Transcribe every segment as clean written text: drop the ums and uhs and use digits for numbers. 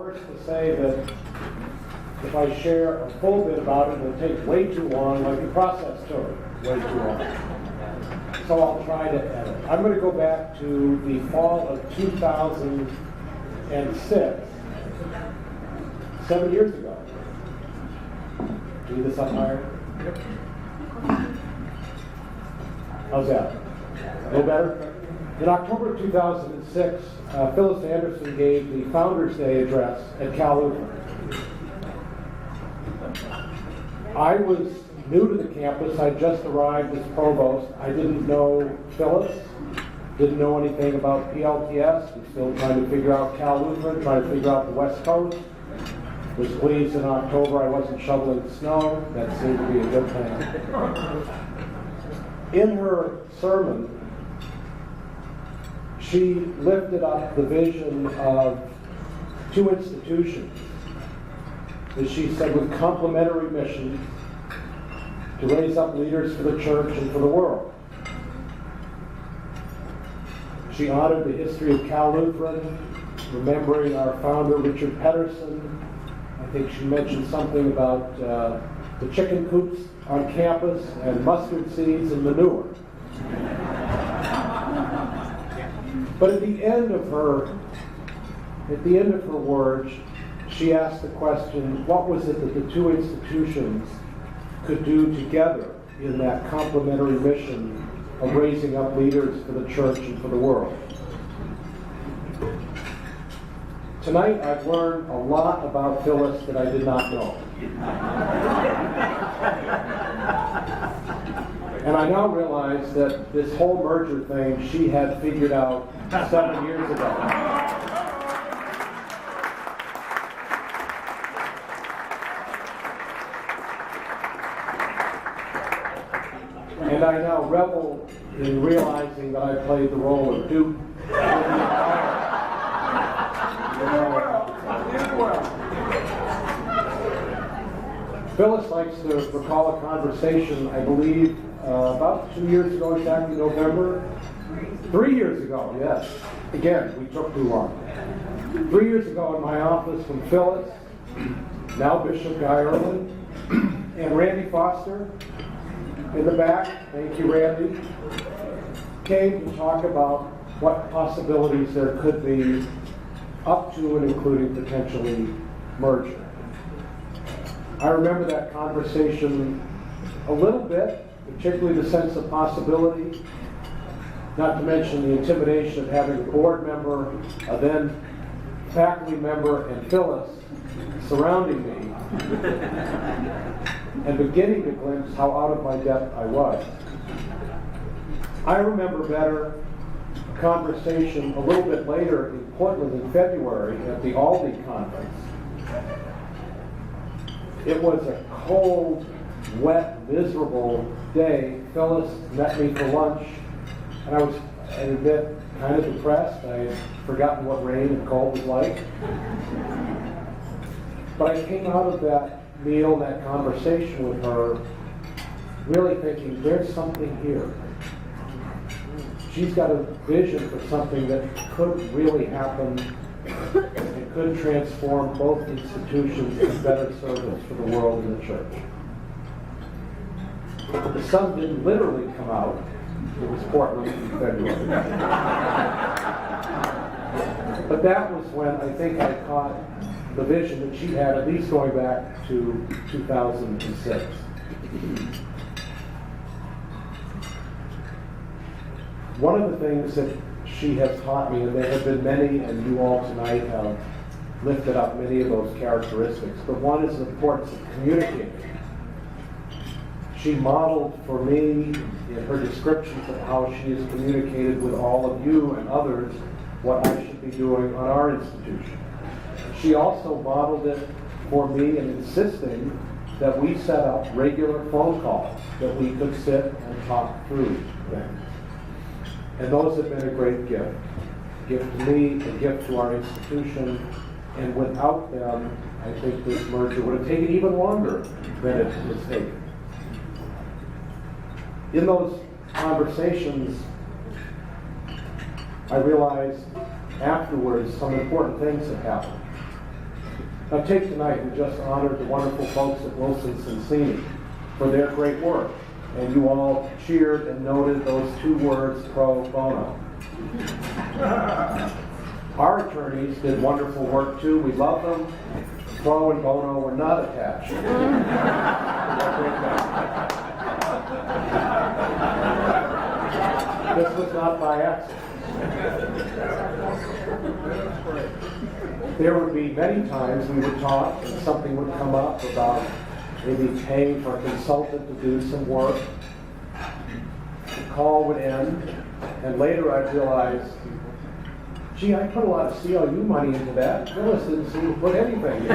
first to say that if I share a full bit about it, it'll take way too long, like the process took way too long. So I'll try to edit. I'm going to go back to the fall of 2006, 7 years ago. Do this up higher? Yep. How's that? A little better? In October of 2006, Phyllis Anderson gave the Founders Day address at CLU. I was new to the campus. I just arrived as provost. I didn't know Phyllis, didn't know anything about PLTS. Was still trying to figure out Lutheran, trying to figure out the West Coast. Was pleased in October I wasn't shoveling snow. That seemed to be a good thing. In her sermon, she lifted up the vision of two institutions, as she said, with complementary missions to raise up leaders for the church and for the world. She honored the history of Lutheran, remembering our founder, Richard Pedersen. I think she mentioned something about the chicken coops on campus and mustard seeds and manure. But at the end of her words, she asked the question, what was it that the two institutions could do together in that complementary mission of raising up leaders for the church and for the world? Tonight I've learned a lot about Phyllis that I did not know. And I now realize that this whole merger thing she had figured out 7 years ago. And I now revel in realizing that I played the role of Duke. Phyllis likes to recall a conversation, I believe, about 2 years ago, exactly November. 3 years ago, yes. Again, we took too long. 3 years ago in my office when Phyllis, now Bishop Guy Erwin, and Randy Foster in the back, thank you Randy, came to talk about what possibilities there could be up to and including potentially merger. I remember that conversation a little bit, particularly the sense of possibility, not to mention the intimidation of having a board member, a then faculty member, and Phyllis surrounding me, and beginning to glimpse how out of my depth I was. I remember better a conversation a little bit later in Portland in February at the Aldi conference. It was a cold, wet, miserable day. Phyllis met me for lunch, and I was, I admit, kind of depressed. I had forgotten what rain and cold was like. But I came out of that meal, that conversation with her, really thinking, there's something here. She's got a vision for something that could really happen and could transform both institutions in better service for the world and the church. The sun didn't literally come out. It was Portland in February. But that was when I think I caught the vision that she had, at least going back to 2006. One of the things that she has taught me, and there have been many, and you all tonight have lifted up many of those characteristics, but one is the importance of communicating. She modeled for me in her descriptions of how she has communicated with all of you and others what I should be doing on our institution. She also modeled it for me in insisting that we set up regular phone calls, that we could sit and talk through things. And those have been a great gift. A gift to me, a gift to our institution, and without them, I think this merger would have taken even longer than it was taken. In those conversations, I realized afterwards some important things had happened. Now take tonight, we just honored the wonderful folks at Wilson Cincinnati for their great work. And you all cheered and noted those two words, pro bono. Our attorneys did wonderful work too. We love them. Pro and bono were not attached. This was not by accident. There would be many times we would talk and something would come up about maybe paying for a consultant to do some work. The call would end, and later I'd realize, gee, I put a lot of CLU money into that. Phyllis didn't seem to put anything in.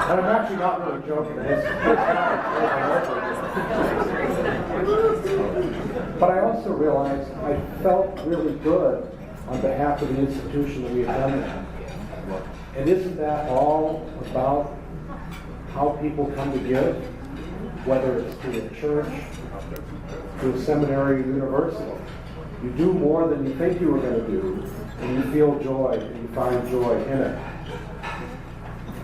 And I'm actually not really joking. But I also realized I felt really good on behalf of the institution that we had done that. And isn't that all about how people come to give, whether it's to a church, to a seminary or university? You do more than you think you were going to do, and you feel joy, and you find joy in it.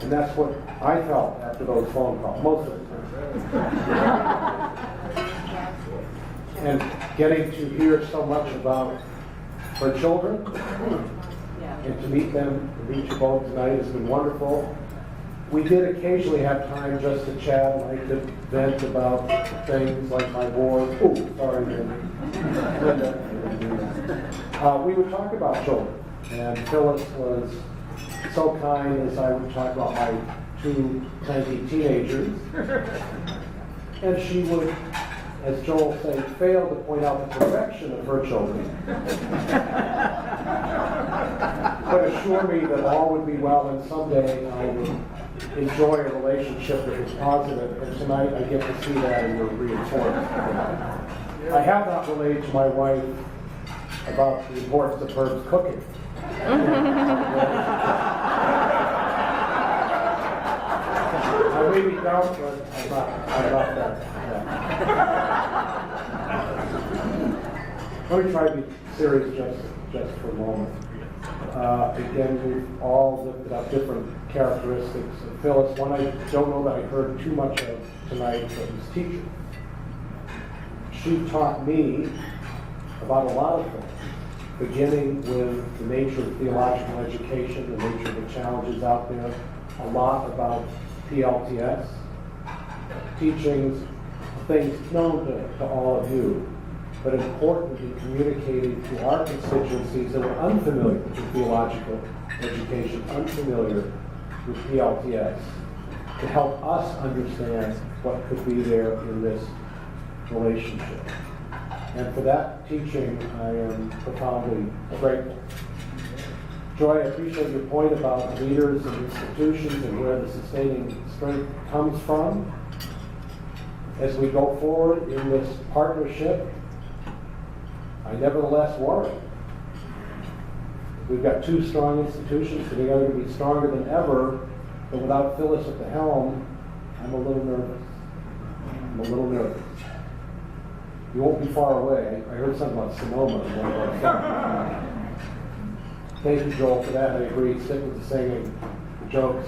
And that's what I felt after those phone calls, most of the time. And getting to hear so much about her children, and to meet them, to meet you both tonight has been wonderful. We did occasionally have time just to chat, and I could vent about things like my board. Oh, sorry, Linda. We would talk about children, and Phyllis was so kind as I would talk about my two tiny teenagers, and she would, as Joel said, fail to point out the perfection of her children, but assure me that all would be well, and someday I would enjoy a relationship that was positive, and tonight I get to see that and you're reinforced. I have not relayed to my wife about the importance of Herb's cooking. I maybe don't, but I'm not that. Let me try to be serious just for a moment. Again, we've all lifted up different characteristics of Phyllis. One I don't know that I heard too much of tonight, but was teacher. She taught me about a lot of things, beginning with the nature of theological education, the nature of the challenges out there, a lot about PLTS, teachings, things known to all of you, but important in communicating to our constituencies that are unfamiliar with theological education, unfamiliar with PLTS, to help us understand what could be there in this relationship. And for that teaching, I am profoundly grateful. Joy, I appreciate your point about leaders and institutions and where the sustaining strength comes from. As we go forward in this partnership, I nevertheless worry. We've got two strong institutions together to be stronger than ever, but without Phyllis at the helm, I'm a little nervous. You won't be far away. I heard something about Sonoma. Thank you, Joel, for that. I agree. Stick with the singing, the jokes.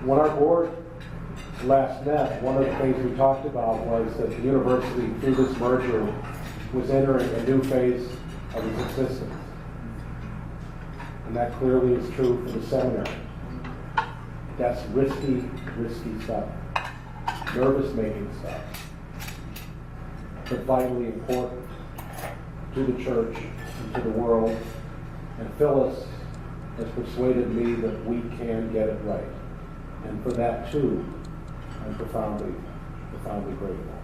When our board last met, one of the things we talked about was that the university, through this merger, was entering a new phase of its existence. And that clearly is true for the seminary. That's risky stuff. Nervous-making stuff. But vitally important to the church and to the world. And Phyllis has persuaded me that we can get it right. And for that, too, I'm profoundly grateful.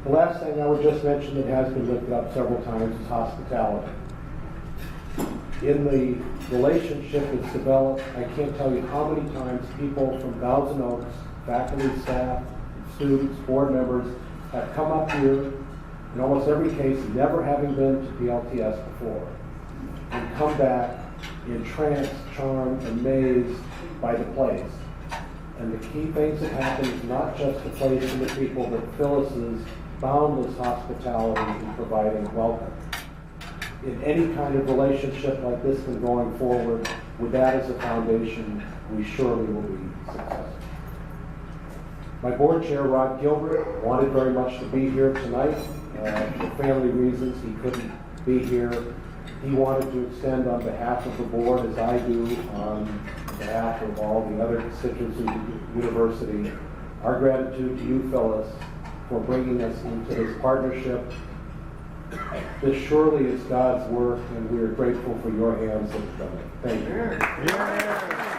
The last thing I would just mention that has been lifted up several times is hospitality. In the relationship that's developed, I can't tell you how many times people from Thousand Oaks, faculty, staff, students, board members, have come up here, in almost every case never having been to PLTS before, and come back entranced, charmed, amazed by the place. And the key things that happen is not just the place and the people, but Phyllis's boundless hospitality in providing welcome. In any kind of relationship like this and going forward, with that as a foundation, we surely will be successful. My board chair, Rod Gilbert, wanted very much to be here tonight. For family reasons, he couldn't be here. He wanted to extend on behalf of the board, as I do, on behalf of all the other constituents of the university, our gratitude to you, Phyllis, for bringing us into this partnership. This surely is God's work, and we are grateful for your hands that have done it. Thank you.